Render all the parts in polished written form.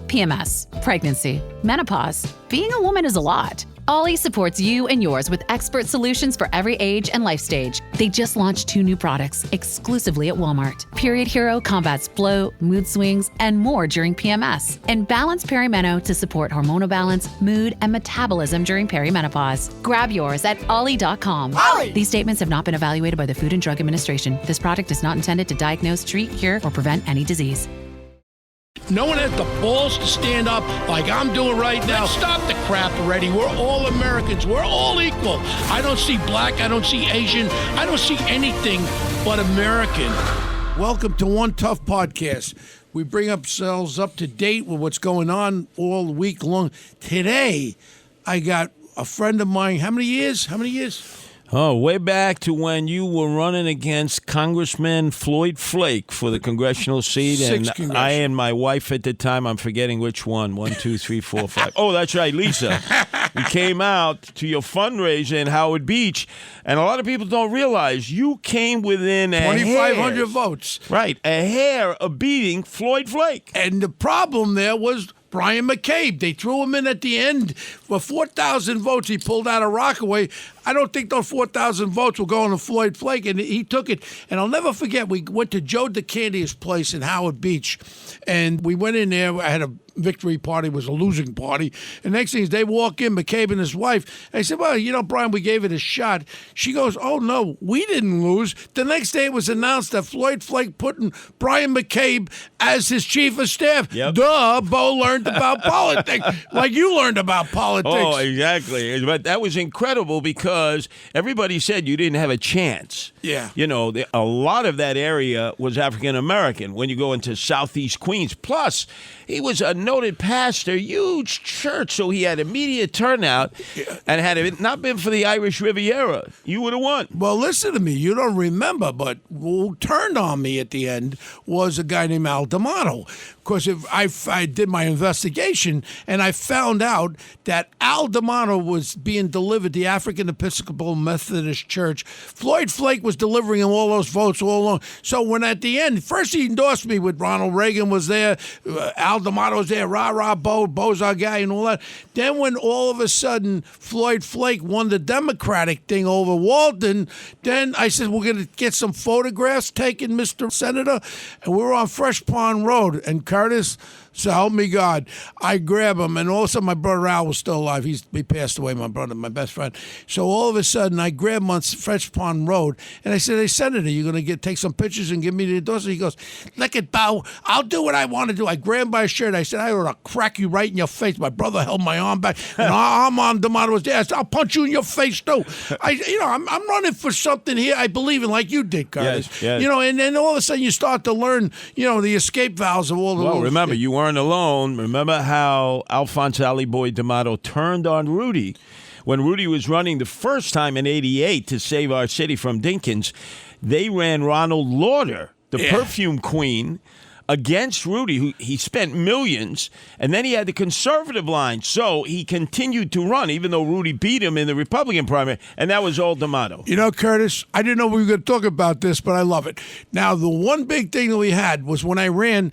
PMS, pregnancy, menopause. Being a woman is a lot. Ollie supports you and yours with expert solutions for every age and life stage. They just launched 2 new products exclusively at Walmart. Period Hero combats bloat, mood swings, and more during PMS. And Balance Perimeno to support hormonal balance, mood, and metabolism during perimenopause. Grab yours at ollie.com. Ollie! These statements have not been evaluated by the Food and Drug Administration. This product is not intended to diagnose, treat, cure, or prevent any disease. No one has the balls to stand up like I'm doing right now. Stop the crap already. We're all Americans. We're all equal. I don't see black. I don't see Asian. I don't see anything but American. Welcome to One Tough Podcast. We bring ourselves up to date with what's going on all week long. Today, I got a friend of mine. How many years? Oh, way back to when you were running against Congressman Floyd Flake for the congressional seat. And I and my wife at the time, I'm forgetting which one. 1, 2, 3, 4, 5. Oh, that's right, Lisa. We came out to your fundraiser in Howard Beach, and a lot of people don't realize you came within 2,500 votes. Right, a hair of beating Floyd Flake. And the problem there was Brian McCabe. They threw him in at the end for 4,000 votes. He pulled out of Rockaway. I don't think those 4,000 votes were going to Floyd Flake, and he took it. And I'll never forget, we went to Joe DeCandia's place in Howard Beach, and we went in there. I had a victory party. It was a losing party. And next thing is they walk in, McCabe and his wife. I said, well, Brian, we gave it a shot. She goes, oh, no, we didn't lose. The next day it was announced that Floyd Flake putting Brian McCabe as his chief of staff. Yep. Duh, Bo learned about politics like you learned about politics. Oh, exactly. But that was incredible because everybody said you didn't have a chance. Yeah. A lot of that area was African-American when you go into Southeast Queens. Plus, he was a noted pastor, huge church, so he had immediate turnout. And had it not been for the Irish Riviera, you would have won. Well, listen to me. You don't remember, but who turned on me at the end was a guy named Al D'Amato. Because I did my investigation, and I found out that Al D'Amato was being delivered the African Episcopal Methodist Church. Floyd Flake was delivering him all those votes all along. So when at the end, first he endorsed me with Ronald Reagan was there, Al D'Amato was there, rah, Bo's our guy and all that. Then when all of a sudden Floyd Flake won the Democratic thing over Walton, then I said, we're going to get some photographs taken, Mr. Senator. And we were on Fresh Pond Road, and Curtis, so help me God, I grab him, and also my brother Al was still alive. He passed away, my brother, my best friend. So all of a sudden, I grab him on Fresh Pond Road, and I said, hey, Senator, you going to take some pictures and give me the endorsement? He goes, look at Bo, I'll do what I want to do. I grabbed him by his shirt. I said, I ought to crack you right in your face. My brother held my arm back, and Armand D'Amato was there. I said, I'll punch you in your face, too. I'm running for something here I believe in, like you did, Curtis. Yes. And then all of a sudden, you start to learn, the escape valves of all the Well, remember, you weren't alone. Remember how Alphonse Ali Boy D'Amato turned on Rudy when Rudy was running the first time in '88 to save our city from Dinkins. They ran Ronald Lauder, the perfume queen, against Rudy, who he spent millions, and then he had the conservative line. So he continued to run, even though Rudy beat him in the Republican primary, and that was all D'Amato. Curtis, I didn't know we were going to talk about this, but I love it. Now, the one big thing that we had was when I ran,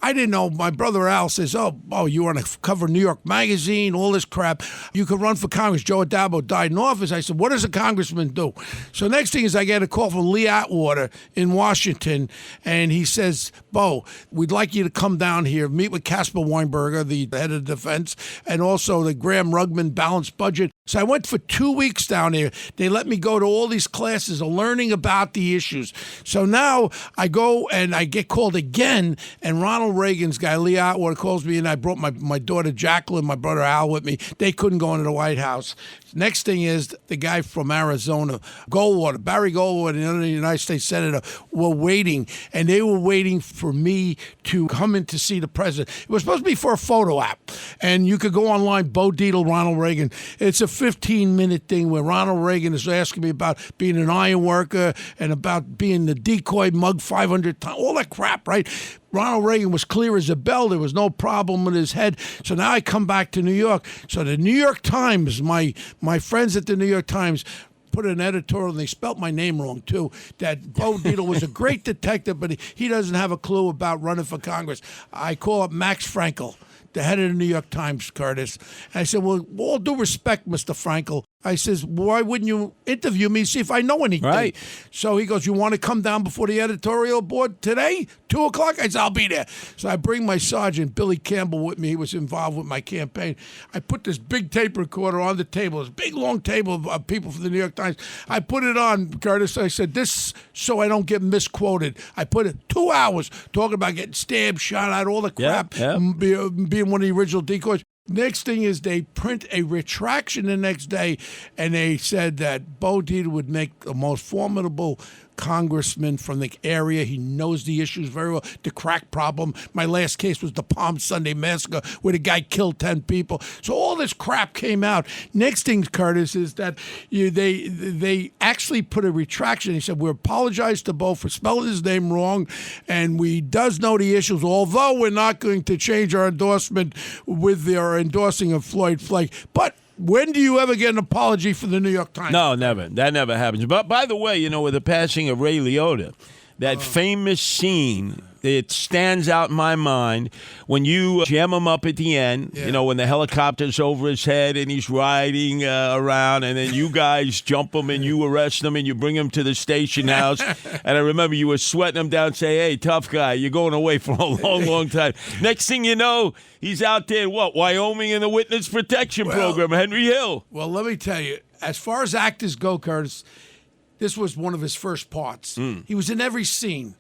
I didn't know. My brother Al says, oh, you want to cover New York Magazine, all this crap. You could run for Congress. Joe Adabo died in office. I said, what does a congressman do? So next thing is I get a call from Lee Atwater in Washington, and he says, Bo, we'd like you to come down here, meet with Casper Weinberger, the head of defense, and also the Graham Rugman balanced budget. So I went for 2 weeks down there. They let me go to all these classes of learning about the issues. So now I go and I get called again, and Ronald Reagan's guy, Lee Atwater, calls me, and I brought my daughter Jacqueline, my brother Al with me. They couldn't go into the White House. Next thing is the guy from Arizona, Barry Goldwater, another United States Senator, were waiting, and they were waiting for me to come in to see the president. It was supposed to be for a photo app, and you could go online, Bo Dietl, Ronald Reagan. It's a 15-minute thing where Ronald Reagan is asking me about being an iron worker and about being the decoy mug 500 times, all that crap, right? Ronald Reagan was clear as a bell. There was no problem with his head. So now I come back to New York. So the New York Times, my friends at the New York Times put an editorial, and they spelt my name wrong, too, that Bo Dietl was a great detective, but he doesn't have a clue about running for Congress. I call up Max Frankel, the head of the New York Times, Curtis. And I said, well, with all due respect, Mr. Frankel, I says, why wouldn't you interview me, see if I know anything? Right. So he goes, you want to come down before the editorial board today, 2 o'clock? I said, I'll be there. So I bring my sergeant, Billy Campbell, with me. He was involved with my campaign. I put this big tape recorder on the table, this big, long table of people from the New York Times. I put it on, Curtis. I said, this so I don't get misquoted. I put it 2 hours talking about getting stabbed, shot at, all the crap, being one of the original decoys. Next thing is they print a retraction the next day, and they said that Bo Dietl would make the most formidable congressman from the area. He knows the issues very well. The crack problem. My last case was the Palm Sunday massacre where the guy killed 10 people. So all this crap came out. Next thing, Curtis, is that they actually put a retraction. He said, we apologize to Bo for spelling his name wrong, and we does know the issues, although we're not going to change our endorsement with their endorsing of Floyd Flake. But when do you ever get an apology from the New York Times? No, never. That never happens. But by the way, with the passing of Ray Liotta, that famous scene, it stands out in my mind when you jam him up at the end, when the helicopter's over his head and he's riding around, and then you guys jump him and you arrest him and you bring him to the station house. And I remember you were sweating him down, say, hey, tough guy, you're going away for a long, long time. Next thing you know, he's out there, Wyoming in the Witness Protection Program, Henry Hill. Well, let me tell you, as far as actors go, Curtis, this was one of his first parts. He was in every scene.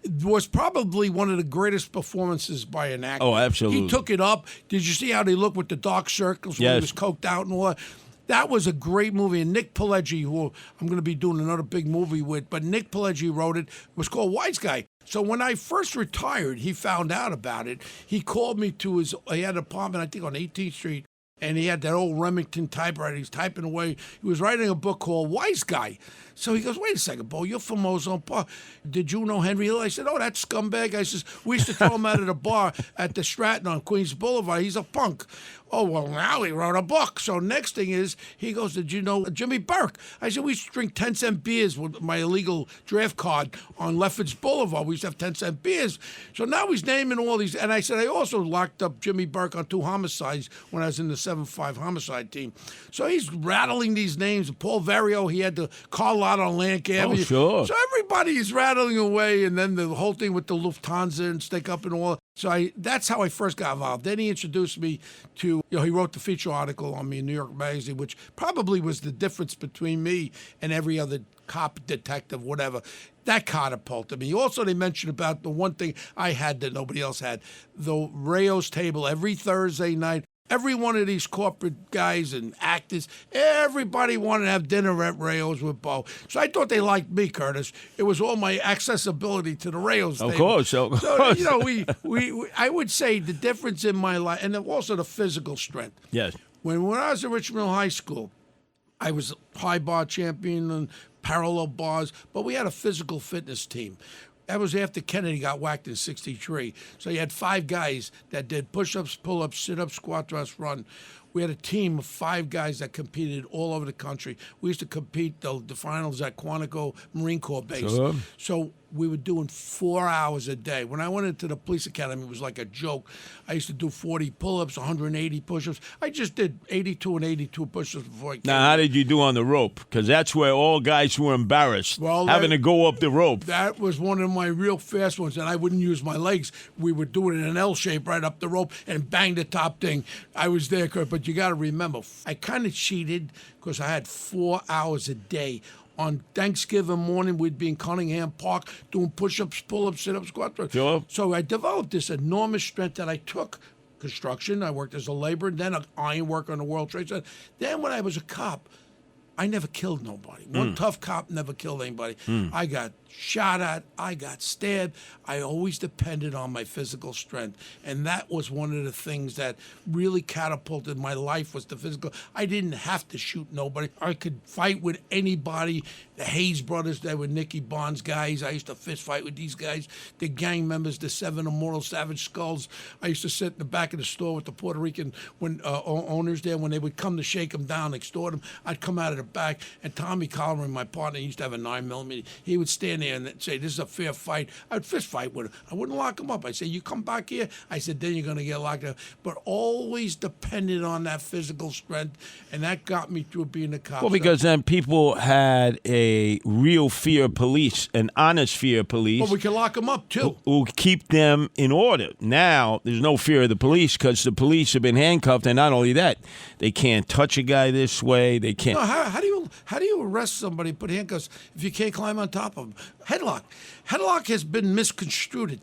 It was probably one of the greatest performances by an actor. Oh, absolutely. He took it up. Did you see how they looked with the dark circles when he was coked out and all that? That was a great movie. And Nick Pileggi, who I'm going to be doing another big movie with, but Nick Pileggi wrote it. It was called Wise Guy. So when I first retired, he found out about it. He called me to he had an apartment, I think, on 18th Street. And he had that old Remington typewriter. He's typing away. He was writing a book called Wise Guy. So he goes, wait a second, Bo, you're from Ozone Park. Did you know Henry Hill? I said, oh, that scumbag. I says, we used to throw him out of the bar at the Stratton on Queens Boulevard. He's a punk. Oh, well, now he wrote a book. So next thing is, he goes, did you know Jimmy Burke? I said, we used to drink 10-cent beers with my illegal draft card on Lefferts Boulevard. We used to have 10-cent beers. So now he's naming all these. And I said, I also locked up Jimmy Burke on 2 homicides when I was in the 7-5 homicide team. So he's rattling these names. Paul Vario, he had the car lot on Lank Avenue. Oh, sure. So everybody is rattling away. And then the whole thing with the Lufthansa and Stick Up and all. So that's how I first got involved. Then he introduced me to, he wrote the feature article on me in New York Magazine, which probably was the difference between me and every other cop, detective, whatever. That catapulted me. Also, they mentioned about the one thing I had that nobody else had, the Rayo's table every Thursday night. Every one of these corporate guys and actors, everybody wanted to have dinner at Rayo's with Bo. So I thought they liked me, Curtis. It was all my accessibility to the Rayo's table. Of course. So I would say the difference in my life, and also the physical strength. Yes. When I was at Richmond High School, I was high bar champion and parallel bars, but we had a physical fitness team. That was after Kennedy got whacked in '63. So you had 5 guys that did push-ups, pull-ups, sit-ups, squat, thrust, run. We had a team of 5 guys that competed all over the country. We used to compete the finals at Quantico Marine Corps Base. Sure. So we were doing 4 hours a day. When I went into the police academy, it was like a joke. I used to do 40 pull-ups, 180 push-ups. I just did 82 and 82 push-ups before I came. Now, how did you do on the rope? Because that's where all guys were embarrassed, having to go up the rope. That was one of my real fast ones, and I wouldn't use my legs. We would do it in an L shape right up the rope and bang the top thing. I was there, Kurt, but you got to remember, I kind of cheated because I had 4 hours a day. On Thanksgiving morning, we'd be in Cunningham Park doing push-ups, pull-ups, sit-ups, squat. Sure. So I developed this enormous strength that I took construction. I worked as a laborer, then iron worker on the World Trade Center. Then when I was a cop, I never killed nobody. One tough cop never killed anybody. I got shot at. I got stabbed. I always depended on my physical strength. And that was one of the things that really catapulted my life was the physical. I didn't have to shoot nobody. I could fight with anybody. The Hayes brothers, they were Nicky Bond's guys. I used to fist fight with these guys. The gang members, the 7 Immortal Savage Skulls. I used to sit in the back of the store with the Puerto Rican owners there. When they would come to shake them down, extort them, I'd come out of the back. And Tommy Colleran, my partner, used to have a 9mm. He would stand there and say, "This is a fair fight." I'd fist fight with him. I wouldn't lock him up. I say, "You come back here." I said, "Then you're going to get locked up." But always depended on that physical strength, and that got me through being a cop. Well, because then people had a real fear of police, an honest fear of police. Well, we can lock them up too. Who keep them in order. Now, there's no fear of the police because the police have been handcuffed, and not only that, they can't touch a guy this way. They can't. No, how do you arrest somebody, put handcuffs, if you can't climb on top of them? Headlock. Headlock has been misconstrued.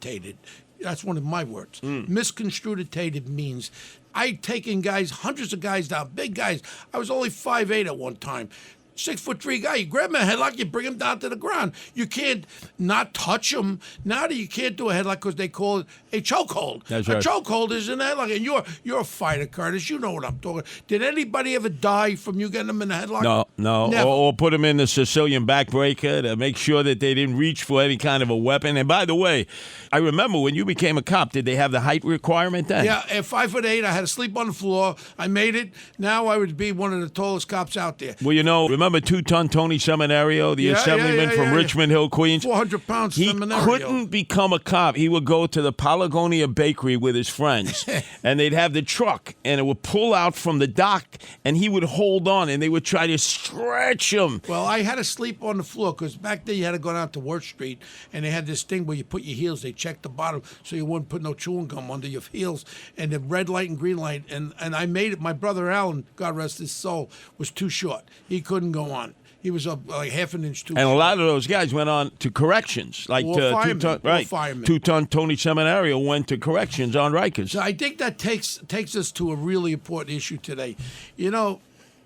That's one of my words. Misconstrued means I've taken guys, hundreds of guys down, big guys. I was only 5'8" at one time. 6'3" guy, you grab him a headlock, you bring him down to the ground. You can't not touch him. Now that you can't do a headlock because they call it a chokehold. That's a right. chokehold is an headlock, and you're a fighter, Curtis. You know what I'm talking. Did anybody ever die from you getting them in a headlock? No. Never. Or put them in the Sicilian backbreaker to make sure that they didn't reach for any kind of a weapon. And by the way, I remember when you became a cop, did they have the height requirement then? Yeah, at 5'8", I had to sleep on the floor. I made it. Now I would be one of the tallest cops out there. Well, remember 2-ton Tony Seminario, the assemblyman from Richmond Hill, Queens? 400 pounds Seminario. He couldn't become a cop. He would go to the Palagonia Bakery with his friends, and they'd have the truck, and it would pull out from the dock, and he would hold on, and they would try to stretch him. Well, I had to sleep on the floor because back then you had to go down to Worth Street, and they had this thing where you put your heels. They checked the bottom so you wouldn't put no chewing gum under your heels, and the red light and green light. And I made it. My brother Alan, God rest his soul, was too short. He couldn't go on. He was like half an inch too short. And a lot of those guys went on to corrections, like firemen. 2-ton Tony Seminario went to corrections on Rikers. So I think that takes us to a really important issue today.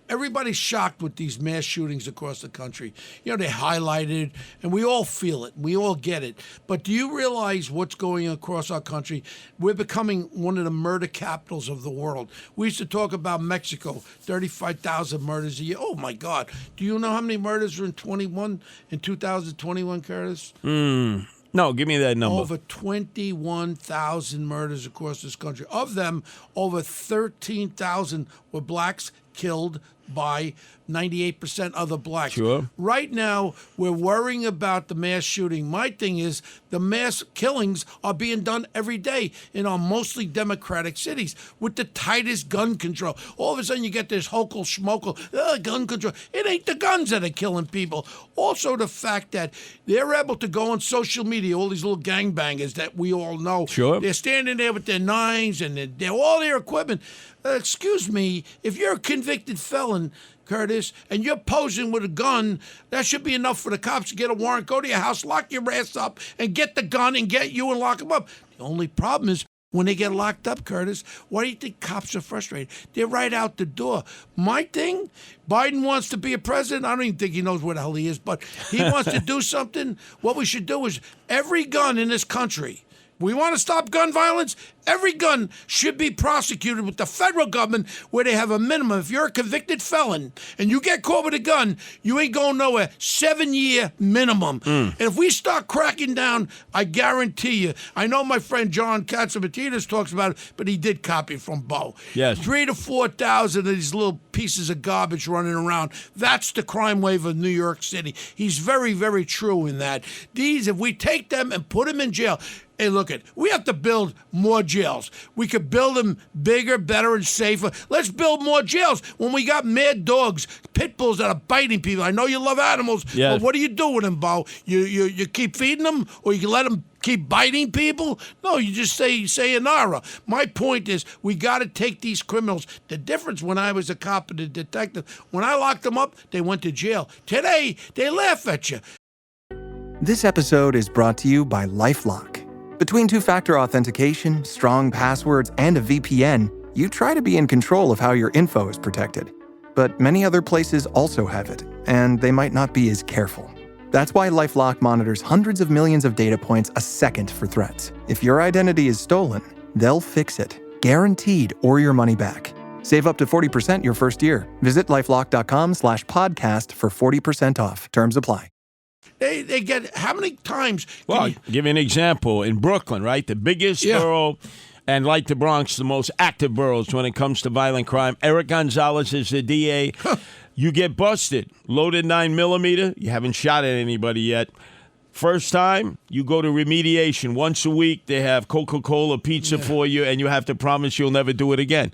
Everybody's shocked with these mass shootings across the country. They highlight it, and we all feel it. We all get it. But do you realize what's going on across our country? We're becoming one of the murder capitals of the world. We used to talk about Mexico, 35,000 murders a year. Oh, my God. Do you know how many murders were in 2021, Curtis? No, give me that number. Over 21,000 murders across this country. Of them, over 13,000 were blacks killed by 98% other blacks. Sure. Right now, we're worrying about the mass shooting. My thing is the mass killings are being done every day in our mostly democratic cities with the tightest gun control. All of a sudden, you get this hokel schmokel, gun control. It ain't the guns that are killing people. Also, the fact that they're able to go on social media, all these little gangbangers that we all know. Sure. They're standing there with their nines and they're all their equipment. Excuse me, if you're a convicted felon, Curtis, and you're posing with a gun, that should be enough for the cops to get a warrant, go to your house, lock your ass up, and get the gun and get you and lock them up. The only problem is when they get locked up, Curtis, why do you think cops are frustrated? They're right out the door. My thing, Biden wants to be a president. I don't even think he knows where the hell he is, but he wants to do something. What we should do is every gun in this country, we want to stop gun violence. Every gun should be prosecuted with the federal government where they have a minimum. If you're a convicted felon and you get caught with a gun, you ain't going nowhere. 7-year minimum. And if we start cracking down, I guarantee you, I know my friend John Katsimatidis talks about it, but he did copy from Bo. Yes. 3,000 to 4,000 of these little pieces of garbage running around. That's the crime wave of New York City. He's very, very true in that. These, if we take them and put them in jail, hey, look we have to build more jails. We could build them bigger, better, and safer. Let's build more jails. When we got mad dogs, pit bulls that are biting people. I know you love animals, yes. But what do you do with them, Bo? You keep feeding them, or you can let them keep biting people? No, you just say sayonara. My point is, we got to take these criminals. The difference when I was a cop and a detective, when I locked them up, they went to jail. Today, they laugh at you. This episode is brought to you by LifeLock. Between two-factor authentication, strong passwords, and a VPN, you try to be in control of how your info is protected. But many other places also have it, and they might not be as careful. That's why LifeLock monitors hundreds of millions of data points a second for threats. If your identity is stolen, they'll fix it, guaranteed, or your money back. Save up to 40% your first year. Visit LifeLock.com/podcast for 40% off. Terms apply. They get, how many times? Well, give you an example. In Brooklyn, right? The biggest borough, and like the Bronx, the most active boroughs when it comes to violent crime. Eric Gonzalez is the DA. You get busted. Loaded 9mm. You haven't shot at anybody yet. First time, you go to remediation. Once a week, they have Coca-Cola pizza for you, and you have to promise you'll never do it again.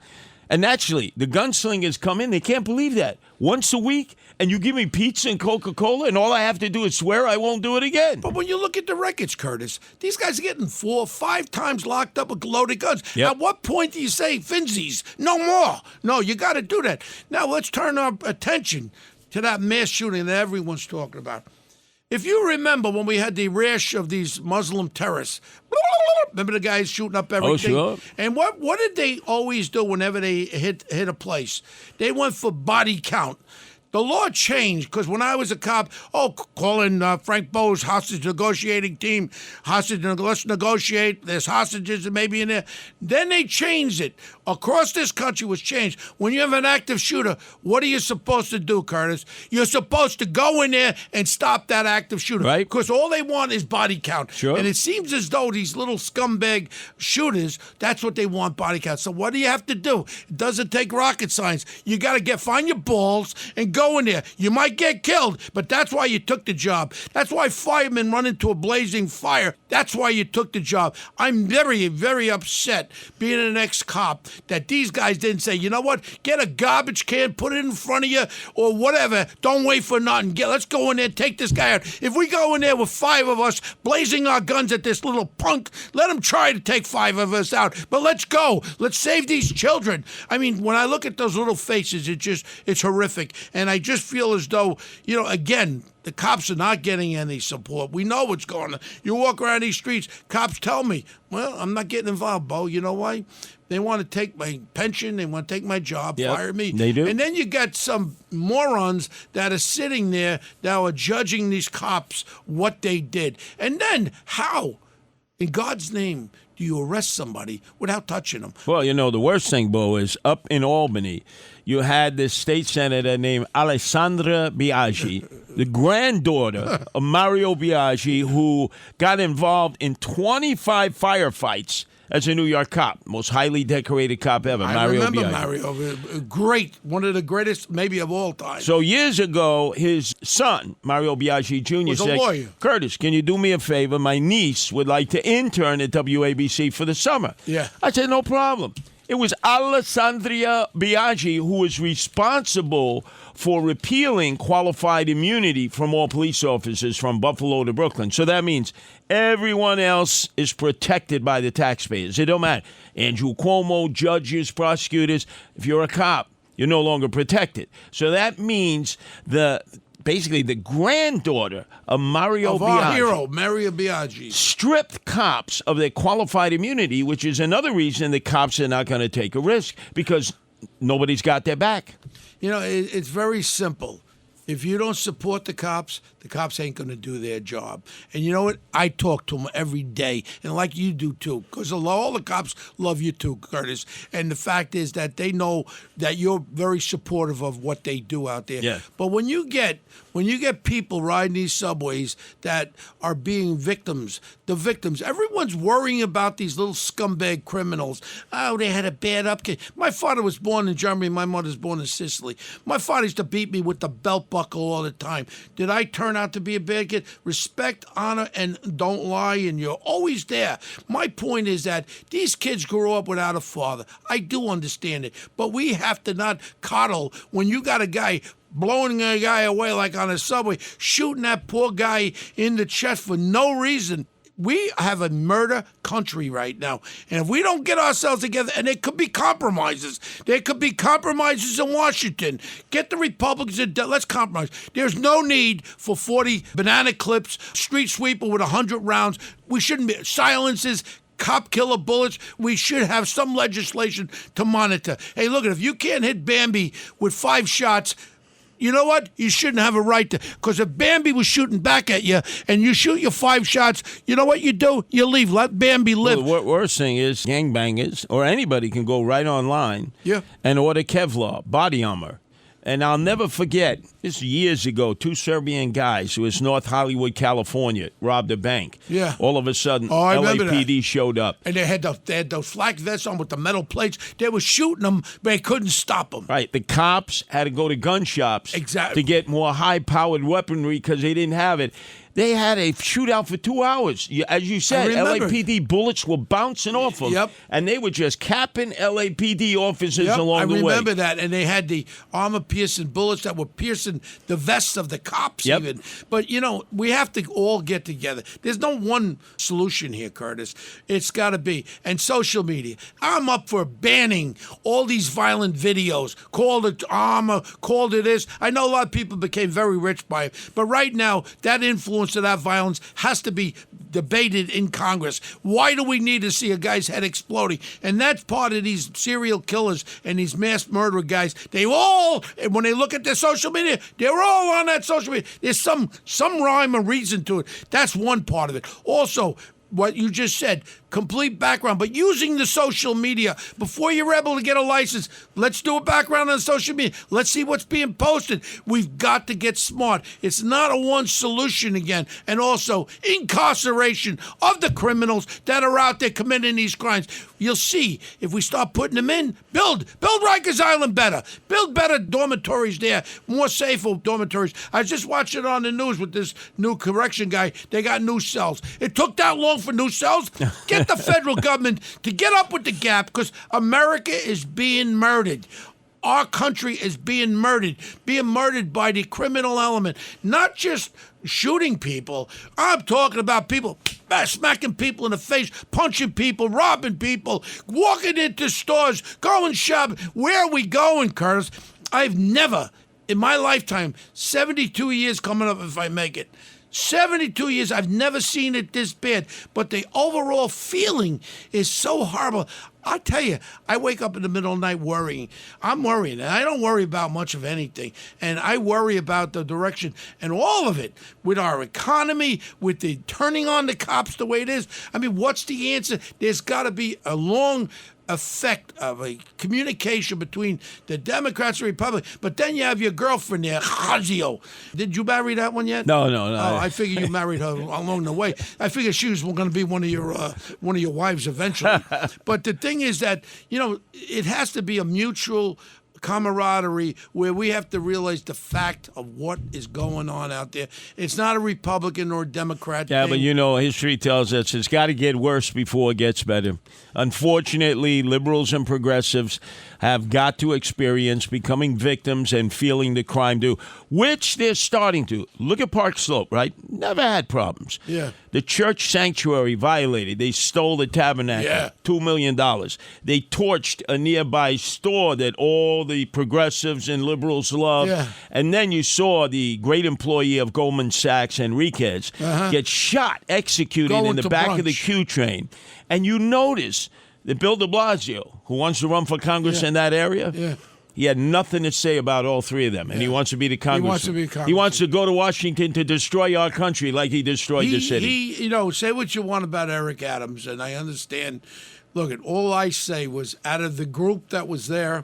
And naturally, the gunslingers come in. They can't believe that. Once a week, and you give me pizza and Coca-Cola, and all I have to do is swear I won't do it again. But when you look at the records, Curtis, these guys are getting 4 or 5 times locked up with loaded guns. Yep. At what point do you say, Finzies, no more? No, you got to do that. Now, let's turn our attention to that mass shooting that everyone's talking about. If you remember when we had the rash of these Muslim terrorists, remember the guys shooting up everything? Oh, sure. And what did they always do whenever they hit a place? They went for body count. The law changed because when I was a cop, calling Frank Bo's hostage negotiating team, let's negotiate, there's hostages that may be in there. Then they changed it. Across this country was changed. When you have an active shooter, what are you supposed to do, Curtis? You're supposed to go in there and stop that active shooter. Right. Because all they want is body count. Sure. And it seems as though these little scumbag shooters, that's what they want, body count. So what do you have to do? It doesn't take rocket science. You got to find your balls and go in there. You might get killed, but that's why you took the job. That's why firemen run into a blazing fire. That's why you took the job. I'm very, very upset being an ex-cop that these guys didn't say, you know what, get a garbage can, put it in front of you, or whatever. Don't wait for nothing. Let's go in there, take this guy out. If we go in there with 5 of us blazing our guns at this little punk, let him try to take 5 of us out. But let's go. Let's save these children. I mean, when I look at those little faces, it's horrific. And I just feel as though, again, the cops are not getting any support. We know what's going on. You walk around these streets, cops tell me, well, I'm not getting involved, Bo. You know why? They want to take my pension. They want to take my job, fire me. They do. And then you got some morons that are sitting there that are judging these cops what they did. And then how, in God's name, do you arrest somebody without touching them? Well, the worst thing, Bo, is up in Albany, you had this state senator named Alessandra Biaggi, the granddaughter of Mario Biaggi, who got involved in 25 firefights as a New York cop, most highly decorated cop ever, Mario remember Biaggi. Mario, great, one of the greatest maybe of all time. So years ago, his son, Mario Biaggi Jr., Was a said, lawyer. Curtis, can you do me a favor? My niece would like to intern at WABC for the summer. Yeah. I said, no problem. It was Alessandria Biaggi who was responsible for repealing qualified immunity from all police officers from Buffalo to Brooklyn. So that means everyone else is protected by the taxpayers. It don't matter. Andrew Cuomo, judges, prosecutors. If you're a cop, you're no longer protected. So that means basically the granddaughter of Mario of Biaggi. Our hero, Mario Biaggi. Stripped cops of their qualified immunity, which is another reason the cops are not going to take a risk because nobody's got their back. It's very simple. If you don't support the cops ain't going to do their job. And you know what? I talk to them every day, and like you do too, because all the cops love you too, Curtis. And the fact is that they know that you're very supportive of what they do out there. Yeah. But when you get people riding these subways that are being victims, everyone's worrying about these little scumbag criminals. Oh, they had a bad upkeep. My father was born in Germany. My mother's born in Sicily. My father used to beat me with the belt buckle all the time. Did I turn out to be a bad kid? Respect, honor, and don't lie, and you're always there. My point is that these kids grew up without a father. I do understand it, but we have to not coddle when you got a guy blowing a guy away like on a subway, shooting that poor guy in the chest for no reason. We have a murder country right now. And if we don't get ourselves together, and there could be compromises. There could be compromises in Washington. Get the Republicans, let's compromise. There's no need for 40 banana clips, street sweeper with 100 rounds. We shouldn't be silences. Cop killer bullets. We should have some legislation to monitor. Hey, look, if you can't hit Bambi with 5 shots, you know what? You shouldn't have a right to. Because if Bambi was shooting back at you and you shoot your 5 shots, you know what you do? You leave. Let Bambi live. Well, the worst thing is gangbangers or anybody can go right online and order Kevlar, body armor, And I'll never forget, this is years ago, 2 Serbian guys, it was North Hollywood, California, robbed a bank. Yeah. All of a sudden, I remember LAPD showed up. And they had those flak vests on with the metal plates. They were shooting them, but they couldn't stop them. Right. The cops had to go to gun shops Exactly. to get more high-powered weaponry because they didn't have it. They had a shootout for 2 hours. As you said, LAPD bullets were bouncing off them. Yep. And they were just capping LAPD officers along the way. I remember that. And they had the armor-piercing bullets that were piercing the vests of the cops even. But, we have to all get together. There's no one solution here, Curtis. It's got to be. And social media. I'm up for banning all these violent videos. Called it armor, called it this. I know a lot of people became very rich by it. But right now, that influence of that violence has to be debated in Congress. Why do we need to see a guy's head exploding? And that's part of these serial killers and these mass murderer guys. They all, when they look at their social media, they're all on that social media. There's some rhyme or reason to it. That's one part of it. Also, what you just said, complete background, but using the social media before you're able to get a license. Let's do a background on social media. Let's see what's being posted. We've got to get smart. It's not a one solution again. And also incarceration of the criminals that are out there committing these crimes. You'll see if we start putting them in, build Rikers Island better. Build better dormitories there, more safer dormitories. I was just watching it on the news with this new correction guy. They got new cells. It took that long for new cells. Get the federal government to get up with the gap because America is being murdered. Our country is being murdered by the criminal element, not just shooting people. I'm talking about people smacking people in the face, punching people, robbing people, walking into stores, going shopping. Where are we going, Curtis? I've never, in my lifetime, 72 years coming up if I make it, 72 years, I've never seen it this bad. But the overall feeling is so horrible. I tell you, I wake up in the middle of the night worrying. I'm worrying, and I don't worry about much of anything. And I worry about the direction and all of it with our economy, with the turning on the cops the way it is. I mean, what's the answer? There's got to be a long effect of a communication between the Democrats and Republicans. But then you have your girlfriend there, Chazio. Did you marry that one yet? No. Oh, I figured you married her along the way. I figured she was going to be one of your wives eventually. But the thing is that, it has to be a mutual camaraderie where we have to realize the fact of what is going on out there. It's not a Republican or Democrat thing. But history tells us it's got to get worse before it gets better. Unfortunately, liberals and progressives have got to experience becoming victims and feeling the crime due, which they're starting to. Look at Park Slope, right? Never had problems. Yeah. The church sanctuary violated. They stole the tabernacle, $2 million. They torched a nearby store that all the progressives and liberals love. Yeah. And then you saw the great employee of Goldman Sachs, Enriquez, get shot, executed in the back of the Q train. And you notice that Bill de Blasio, who wants to run for Congress in that area, he had nothing to say about all three of them, and he wants to be the congressman. He wants to go to Washington to destroy our country like he destroyed the city. Say what you want about Eric Adams, and I understand. Look, all I say was out of the group that was there,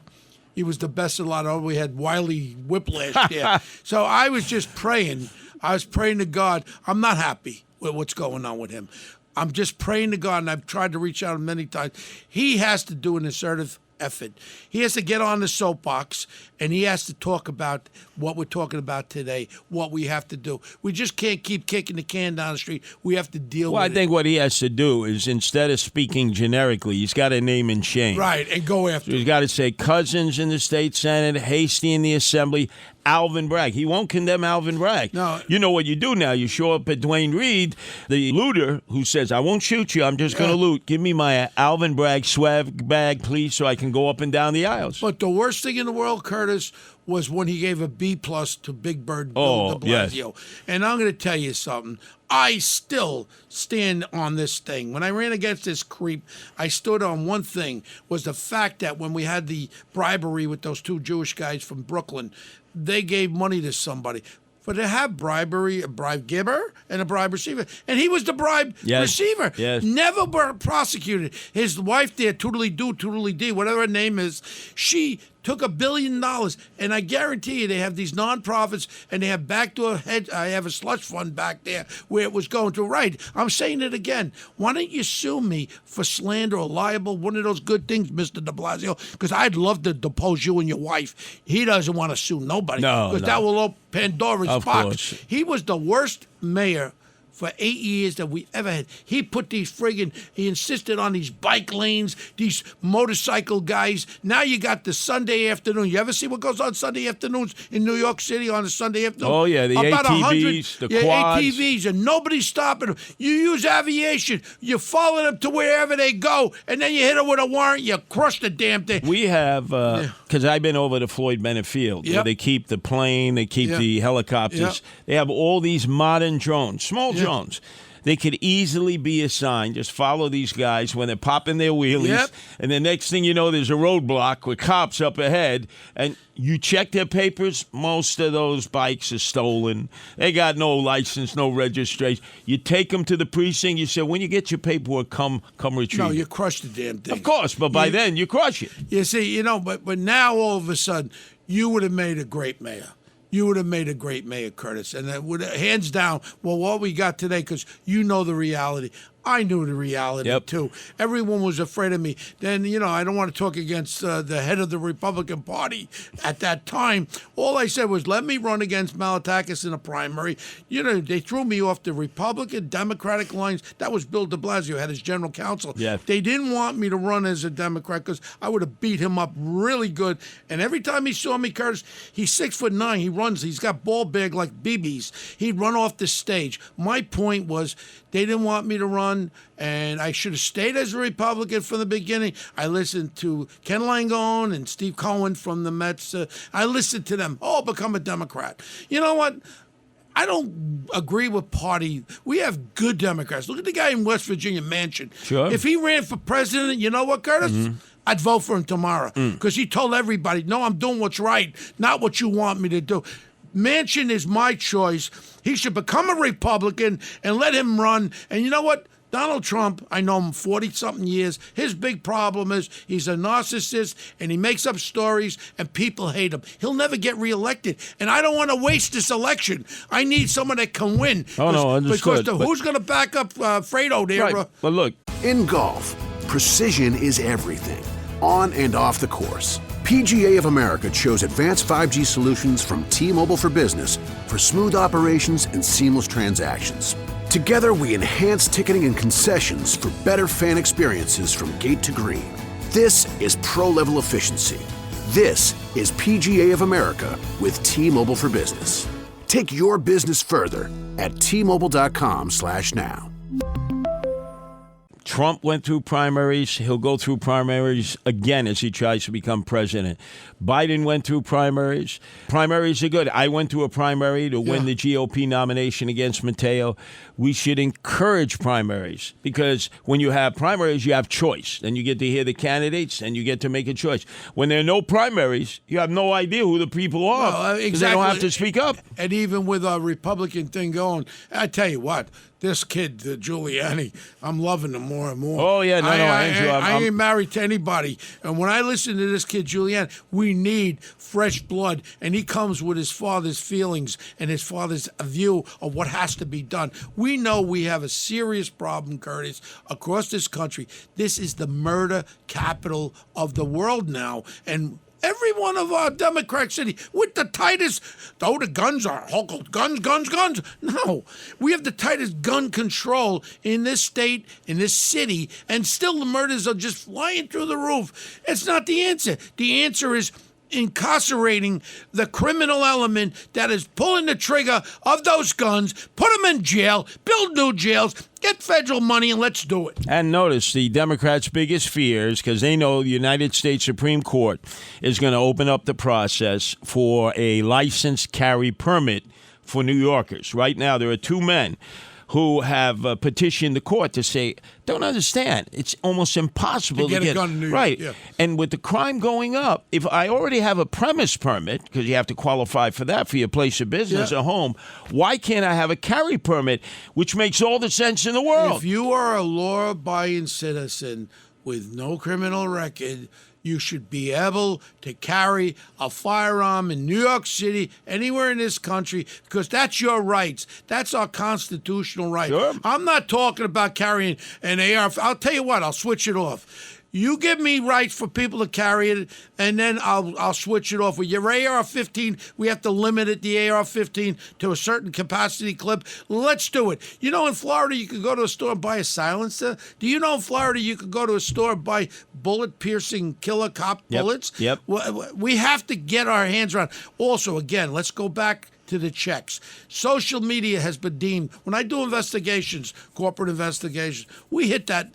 he was the best of a lot of. We had Wiley Whiplash there. So I was just praying. I was praying to God. I'm not happy with what's going on with him. I'm just praying to God, and I've tried to reach out many times. He has to do an assertive effort. He has to get on the soapbox, and he has to talk about what we're talking about today, what we have to do. We just can't keep kicking the can down the street. We have to deal with it. Well, I think what he has to do is, instead of speaking generically, he's got to name and shame. Right, and go after He's got to say Cousins in the state Senate, Hasty in the Assembly, Alvin Bragg. He won't condemn Alvin Bragg. No. You know what you do now? You show up at Duane Reade, the looter who says, I won't shoot you, I'm just going to loot. Give me my Alvin Bragg swag bag, please, so I can go up and down the aisles. But the worst thing in the world, Curtis, was when he gave a B+ to Big Bird De Blasio. Yes. And I'm going to tell you something. I still stand on this thing. When I ran against this creep, I stood on one thing, was the fact that when we had the bribery with those two Jewish guys from Brooklyn, they gave money to somebody. But to have bribery, a bribe giver and a bribe receiver. And he was the bribe receiver. Yes. Never were prosecuted. His wife there, Toodly-Doo, Toodly-Dee, whatever her name is, she took $1 billion, and I guarantee you they have these nonprofits and they have backdoor head. I have a slush fund back there where it was going to. Right, I'm saying it again. Why don't you sue me for slander or libel? One of those good things, Mr. De Blasio, because I'd love to depose you and your wife. He doesn't want to sue nobody because that will open Pandora's box. Course. He was the worst mayor for 8 years that we ever had. He put he insisted on these bike lanes, these motorcycle guys. Now you got the Sunday afternoon. You ever see what goes on Sunday afternoons in New York City on a Sunday afternoon? Oh, yeah, the About ATVs, the quads. ATVs, and nobody's stopping them. You use aviation. You follow them to wherever they go, and then you hit them with a warrant. You crush the damn thing. We have, because I've been over to Floyd Bennett Field, where they keep the plane, they keep the helicopters. Yep. They have all these modern drones, small drones. They could easily be assigned. Just follow these guys when they're popping their wheelies. And the next thing you know, there's a roadblock with cops up ahead. And you check their papers, most of those bikes are stolen. They got no license, no registration. You take them to the precinct. You say, when you get your paperwork, come retrieve No, it. you crush the damn thing. Of course, but by then you crush it. You see, but now all of a sudden, you would have made a great mayor. You would have made a great mayor, Curtis. And that would hands down, well, what we got today, because you know the reality. I knew the reality, too. Everyone was afraid of me. Then, I don't want to talk against the head of the Republican Party at that time. All I said was, let me run against Malatakis in a primary. They threw me off the Republican, Democratic lines. That was Bill de Blasio, had his general counsel. Yeah. They didn't want me to run as a Democrat because I would have beat him up really good. And every time he saw me, Curtis, he's 6'9". He runs. He's got ball bag like BB's. He'd run off the stage. My point was, they didn't want me to run, and I should have stayed as a Republican from the beginning. I listened to Ken Langone and Steve Cohen from the Mets. I listened to them. Oh, become a Democrat. You know what? I don't agree with party. We have good Democrats. Look at the guy in West Virginia, Manchin. Sure. If he ran for president, you know what, Curtis? I'd vote for him tomorrow because he told everybody, no, I'm doing what's right, not what you want me to do. Manchin is my choice. He should become a Republican and let him run. And you know what? Donald Trump, I know him 40-something years. His big problem is he's a narcissist and he makes up stories and people hate him. He'll never get reelected. And I don't want to waste this election. I need someone that can win. Oh, no, understood. Because who's going to back up Fredo there? Right. But look. In golf, precision is everything, on and off the course. PGA of America chose advanced 5G solutions from T-Mobile for Business for smooth operations and seamless transactions. Together, we enhance ticketing and concessions for better fan experiences from gate to green. This is pro-level efficiency. This is PGA of America with T-Mobile for Business. Take your business further at T-Mobile.com/now. Trump went through primaries. He'll go through primaries again as he tries to become president. Biden went through primaries. Primaries are good. I went through a primary to win the GOP nomination against Mateo. We should encourage primaries because when you have primaries, you have choice. Then you get to hear the candidates and you get to make a choice. When there are no primaries, you have no idea who the people are because they don't have to speak up. And even with a Republican thing going, I tell you what, this kid, Giuliani, I'm loving him more and more. Oh, yeah, Andrew. I ain't married to anybody. And when I listen to this kid, Giuliani, we need fresh blood. And he comes with his father's feelings and his father's view of what has to be done. We know we have a serious problem, Curtis, across this country. This is the murder capital of the world now. And every one of our Democrat city with the tightest, though the guns are guns. No, we have the tightest gun control in this state, in this city, and still the murders are just flying through the roof. It's not the answer. The answer is incarcerating the criminal element that is pulling the trigger of those guns, put them in jail, build new jails, get federal money, and let's do it. And notice the Democrats' biggest fears, because they know the United States Supreme Court is going to open up the process for a licensed carry permit for New Yorkers. Right now, there are two men who have petitioned the court to say, don't understand, it's almost impossible to get a gun in New York. Right. Yeah. And with the crime going up, if I already have a premise permit, because you have to qualify for that for your place of business or home, why can't I have a carry permit, which makes all the sense in the world? If you are a law-abiding citizen with no criminal record, you should be able to carry a firearm in New York City, anywhere in this country, because that's your rights. That's our constitutional right. Sure. I'm not talking about carrying an AR. I'll tell you what, I'll switch it off. You give me rights for people to carry it, and then I'll switch it off. With your AR-15, we have to limit it, the AR-15, to a certain capacity clip. Let's do it. You know, in Florida, you could go to a store and buy a silencer. Do you know in Florida you could go to a store and buy bullet-piercing killer cop bullets? Yep. We have to get our hands around. Also, again, let's go back to the checks. Social media has been deemed, when I do investigations, corporate investigations, we hit that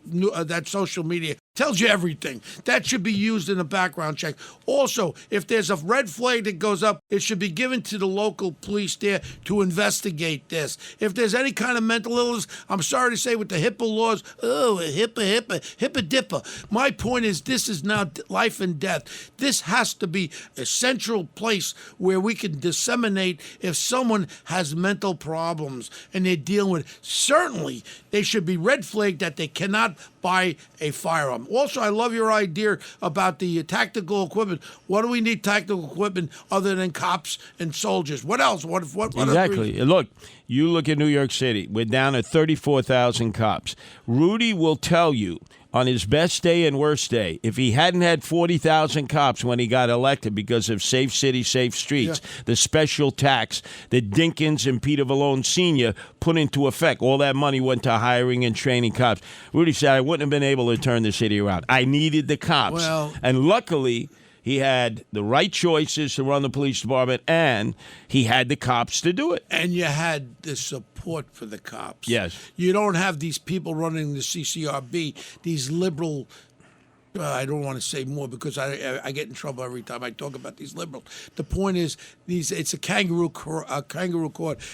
social media. Tells you everything. That should be used in a background check. Also, if there's a red flag that goes up, it should be given to the local police there to investigate this. If there's any kind of mental illness, I'm sorry to say with the HIPAA laws, HIPAA dipper. My point is this is now life and death. This has to be a central place where we can disseminate if someone has mental problems and they're dealing with it. Certainly, they should be red flagged that they cannot buy a firearm. Also, I love your idea about the tactical equipment. What do we need tactical equipment other than cops and soldiers? What else? What Exactly. Look, you look at New York City. We're down at 34,000 cops. Rudy will tell you on his best day and worst day, if he hadn't had 40,000 cops when he got elected because of Safe City, Safe Streets, the special tax that Dinkins and Peter Vallone Sr. put into effect, all that money went to hiring and training cops. Rudy said, I wouldn't have been able to turn the city around. I needed the cops. Well, and luckily, he had the right choices to run the police department, and he had the cops to do it. And you had the support for the cops. Yes. You don't have these people running the CCRB, these liberal. I don't want to say more because I get in trouble every time I talk about these liberals. The point is, it's a kangaroo court.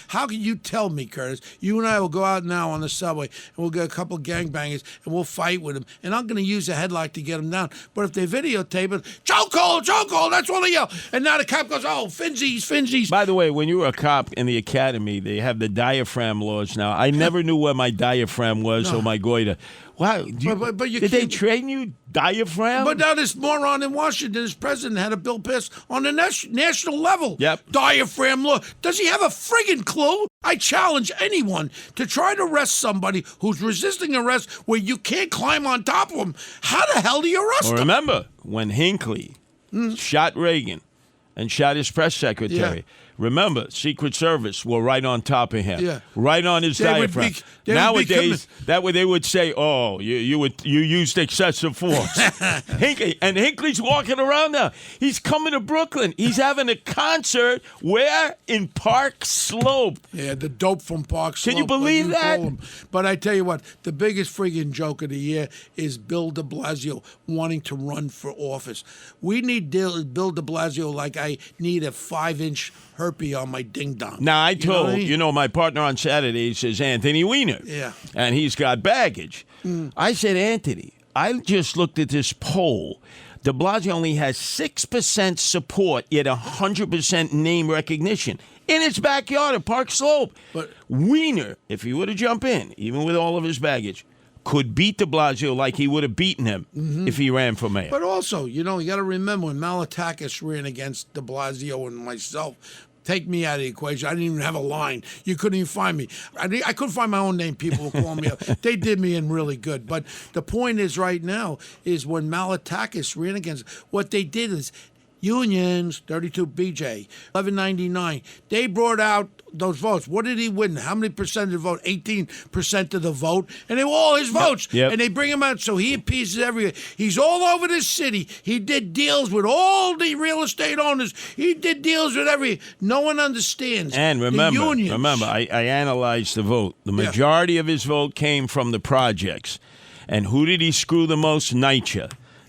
How can you tell me, Curtis? You and I will go out now on the subway and we'll get a couple of gangbangers and we'll fight with them. And I'm going to use a headlock to get them down. But if they videotape it, chokehold, that's what they yell. And now the cop goes, oh, Finzies. By the way, when you were a cop in the academy, they have the diaphragm laws now. I never knew where my diaphragm was or my goiter. Wow. Did they train you diaphragm? But now this moron in Washington, this president, had a bill passed on the national level. Yep. Diaphragm law. Does he have a friggin' clue? I challenge anyone to try to arrest somebody who's resisting arrest where you can't climb on top of him. How the hell do you arrest him? Remember when Hinckley shot Reagan and shot his press secretary? Yeah. Remember, Secret Service were right on top of him, right on his diaphragm. Nowadays, that way they would say, "Oh, you used excessive force." Hinckley's walking around now. He's coming to Brooklyn. He's having a concert where in Park Slope. Yeah, the dope from Park Slope. Can you believe that? But I tell you what, the biggest friggin' joke of the year is Bill de Blasio wanting to run for office. We need Bill de Blasio like I need a 5-inch herpy on my ding-dong. Now, I told, my partner on Saturdays is Anthony Weiner. Yeah. And he's got baggage. I said, Anthony, I just looked at this poll. De Blasio only has 6% support, yet 100% name recognition in his backyard at Park Slope. But Weiner, if he were to jump in, even with all of his baggage, could beat de Blasio like he would have beaten him if he ran for mayor. But also, you got to remember when Malatakis ran against de Blasio and myself, take me out of the equation. I didn't even have a line. You couldn't even find me. I couldn't find my own name. People were calling me up. They did me in really good. But the point is right now is when Malatakis ran against, what they did is unions, 32 BJ, 1199, they brought out those votes. What did he win? How many percent of the vote? 18% of the vote. And they were all his votes. Yep. And they bring him out, so he appeases everywhere. He's all over this city. He did deals with all the real estate owners. He did deals with no one understands. And remember, I analyzed the vote. The majority of his vote came from the projects. And who did he screw the most?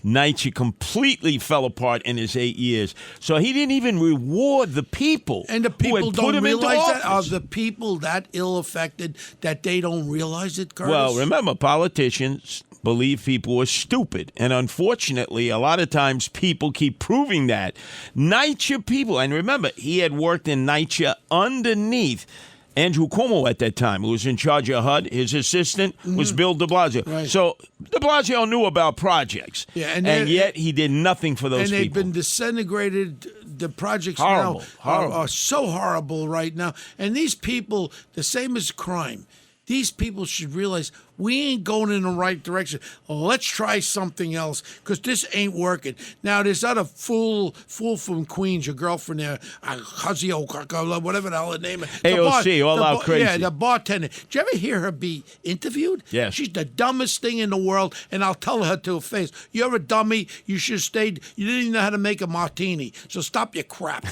NYCHA completely fell apart in his 8 years. So he didn't even reward the people. And the people who had don't put him realize into that? office. Are the people that ill-affected that they don't realize it, Curtis? Well, remember, politicians believe people are stupid. And unfortunately, a lot of times people keep proving that. NYCHA people, and remember, he had worked in NYCHA underneath Andrew Cuomo at that time, who was in charge of HUD. His assistant was Bill De Blasio. Right. So De Blasio knew about projects, Yeah, and and yet he did nothing for those and they've people. been disintegrated. The projects Horrible, now horrible. Are so horrible right now. And these people, the same as crime, these people should realize we ain't going in the right direction. Let's try something else because this ain't working. Now, there's other fool from Queens, your girlfriend there, Hazio, whatever the hell her name is. AOC, all out crazy. Yeah, the bartender. Did you ever hear her be interviewed? Yes. She's the dumbest thing in the world, and I'll tell her to her face, you're a dummy. You should have stayed. You didn't even know how to make a martini, so stop your crap.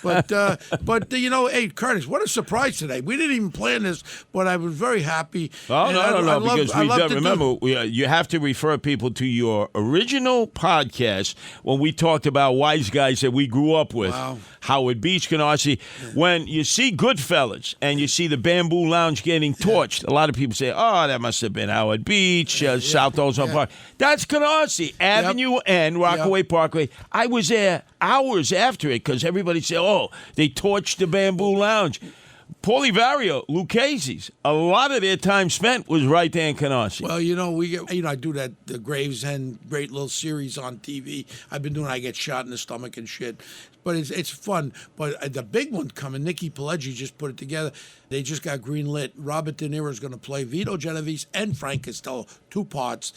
But you know, hey, Curtis, what a surprise today. We didn't even plan this, but I was very happy. Oh, And no, because I love to remember, you have to refer people to your original podcast when we talked about wise guys that we grew up with. Wow. Howard Beach, Canarsie. When you see Goodfellas and you see the Bamboo Lounge getting torched, a lot of people say, oh, that must have been Howard Beach, South Ozone Park. That's Canarsie, Avenue N, Rockaway Parkway. I was there hours after it because everybody said, oh, they torched the Bamboo Lounge. Paulie Vario, Lucchese's, a lot of their time spent was right there in Canarsie. Well, I do the Gravesend great little series on TV. I've been doing. I get shot in the stomach and shit, but it's fun. But the big one coming, Nikki Pileggi just put it together. They just got greenlit. Robert De Niro is going to play Vito Genovese and Frank Costello, 2 parts.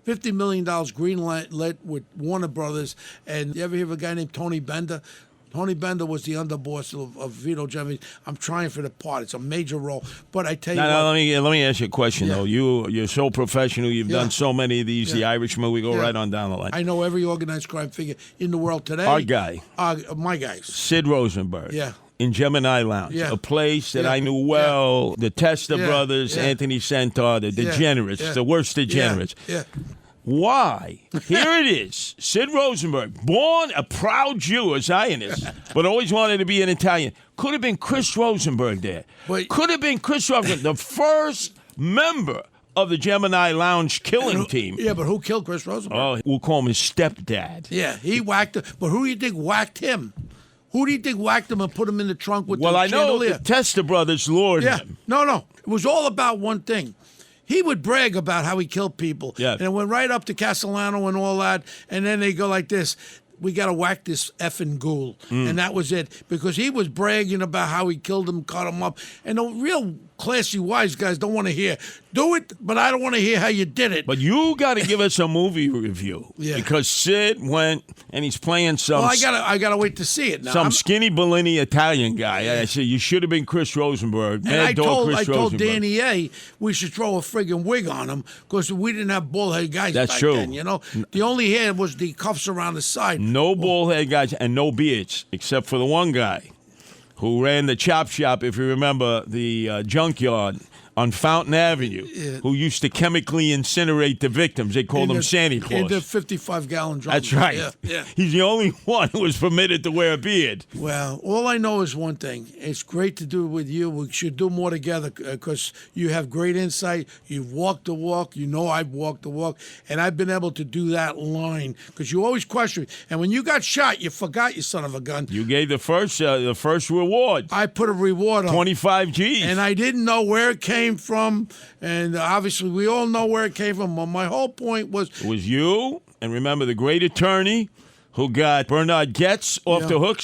$50 million greenlit with Warner Brothers. And you ever hear of a guy named Tony Bender? Tony Bender was the underboss of Vito Genovese. I'm trying for the part. It's a major role. But I tell you let me ask you a question, though. You're so professional. You've done so many of these. The Irishman, we go right on down the line. I know every organized crime figure in the world today. Our guy. My guys. Sid Rosenberg. Yeah. In Gemini Lounge, a place that I knew well. The Testa brothers, Anthony Santar, the degenerates, the worst degenerates. Yeah. Why? Here it is. Sid Rosenberg, born a proud Jew, a Zionist, but always wanted to be an Italian. Could have been Chris Rosenberg there. Could have been Chris Rosenberg, the first member of the Gemini Lounge killing team. Yeah, but who killed Chris Rosenberg? Oh, we'll call him his stepdad. Yeah, he whacked him. But who do you think whacked him? Who do you think whacked him and put him in the trunk with the chandelier? Well, I know the Testa brothers lured him. No. It was all about one thing. He would brag about how he killed people. Yeah. And it went right up to Castellano and all that. And then they go like this. We got to whack this effing ghoul. And that was it. Because he was bragging about how he killed him, cut him up. And the real classy wise guys don't want to hear, do it, but I don't want to hear how you did it. But you got to give us a movie review. Yeah. Because Sid went and he's playing some... Well, I gotta wait to see it now. Some skinny Bellini Italian guy. I said, you should have been Chris Rosenberg. And I told Rosenberg. Danny A. we should throw a friggin' wig on him because we didn't have bald-headed guys That's back true. then, you know? The only hair was the cuffs around the side. No bald-headed guys and no beards, except for the one guy who ran the chop shop, if you remember, the junkyard on Fountain Avenue, who used to chemically incinerate the victims. They called him Santa Claus. In the 55-gallon drum. That's right. Yeah. He's the only one who was permitted to wear a beard. Well, all I know is one thing. It's great to do it with you. We should do more together because you have great insight. You've walked the walk. You know I've walked the walk. And I've been able to do that line because you always question me. And when you got shot, you forgot, you son of a gun. You gave the first reward. I put a reward on 25 G's. And I didn't know where it came from, and obviously we all know where it came from. But my whole point was... It was you, and remember the great attorney who got Bernard Goetz off the hook,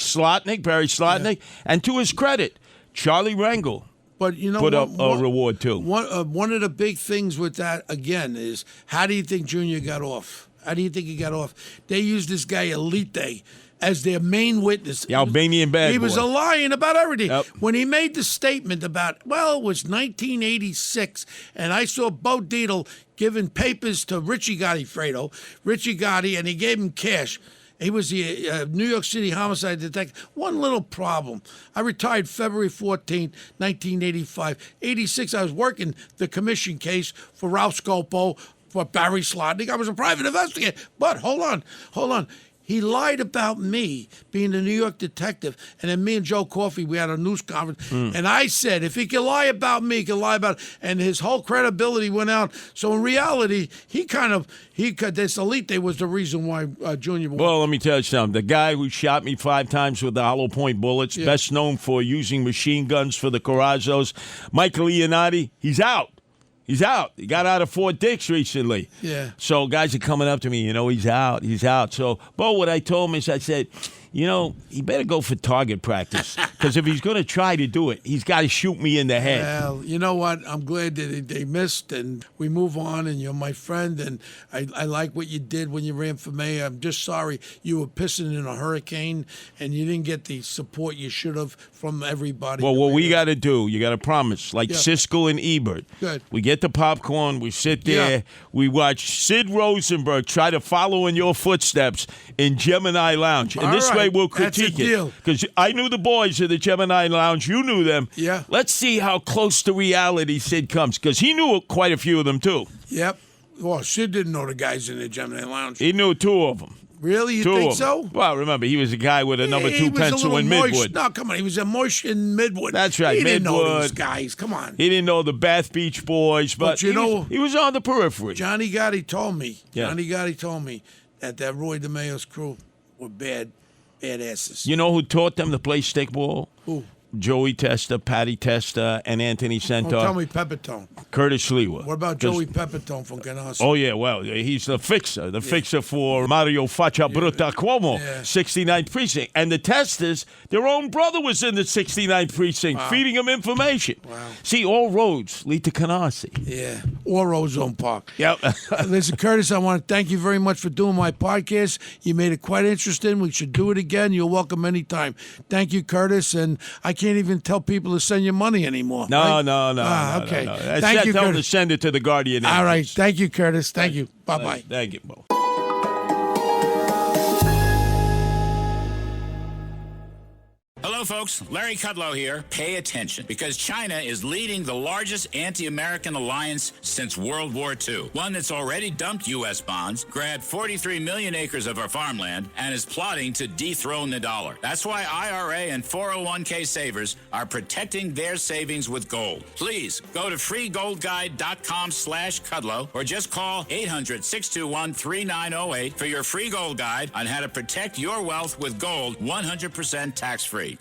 Barry Slotnick, and to his credit, Charlie Rangel put up a reward too. One of the big things with that, again, is how do you think Junior got off? How do you think he got off? They used this guy, Elite, as their main witness. The Albanian bad boy. He was lying about everything. Yep. When he made the statement about, it was 1986, and I saw Bo Dietl giving papers to Richie Gotti, and he gave him cash. He was the New York City homicide detective. One little problem. I retired February 14th, 1985. 86, I was working the commission case for Ralph Scopo, for Barry Slotnick. I was a private investigator. But hold on. He lied about me being a New York detective, and then me and Joe Coffey, we had a news conference, and I said, if he can lie about me, he can lie about, and his whole credibility went out. So in reality, this Elite was the reason why Junior won. Well, let me tell you something. The guy who shot me 5 times with the hollow point bullets, best known for using machine guns for the Corazos, Michael Leonardi, he's out. He's out. He got out of Fort Dix recently. Yeah. So guys are coming up to me, he's out. He's out. So, Bo, what I told him is I said, he better go for target practice because if he's going to try to do it, he's got to shoot me in the head. Well, you know what? I'm glad that they missed, and we move on, and you're my friend, and I like what you did when you ran for mayor. I'm just sorry you were pissing in a hurricane, and you didn't get the support you should have from everybody. Well, what we got to do, you got to promise, like Siskel and Ebert. Good. We get the popcorn, we sit there, we watch Sid Rosenberg try to follow in your footsteps in Gemini Lounge. And this way we'll critique it. Because I knew the boys at the Gemini Lounge. You knew them. Yeah. Let's see how close to reality Sid comes. Because he knew quite a few of them, too. Yep. Well, Sid didn't know the guys in the Gemini Lounge. He knew 2 of them. Really? You 2 think of them. so? Well, remember, he was a guy with a number 2 pencil in Midwood. No, come on. He was a moist in Midwood. That's right, He didn't know Midwood. these guys. Come on. He didn't know the Bath Beach Boys, but you know, he was on the periphery. Johnny Gotti told me. Yeah. Johnny Gotti told me that Roy DeMeo's crew were badasses. You know who taught them to play stickball? Who? Joey Testa, Patty Testa, and Anthony Don't Centaur. tell me Pepitone. Curtis Sliwa. What about Joey Pepitone from Canarsie? Oh, yeah, well, he's the fixer for Mario Faccia Brutta Cuomo, 69th Precinct. And the Testas, their own brother was in the 69th Precinct, feeding him information. Wow. See, all roads lead to Canarsie. Yeah, or Ozone Park. Yep. Listen, Curtis, I want to thank you very much for doing my podcast. You made it quite interesting. We should do it again. You're welcome anytime. Thank you, Curtis. And I can't even tell people to send you money anymore. No. Okay. No. Thank you, Tell them to Curtis. send it to the Guardian. All right. Agents. Thank you, Curtis. Thank you. Bye-bye. Thank you, Bo. Hello, folks. Larry Kudlow here. Pay attention, because China is leading the largest anti-American alliance since World War II. One that's already dumped U.S. bonds, grabbed 43 million acres of our farmland, and is plotting to dethrone the dollar. That's why IRA and 401k savers are protecting their savings with gold. Please go to freegoldguide.com/Kudlow or just call 800-621-3908 for your free gold guide on how to protect your wealth with gold 100% tax-free.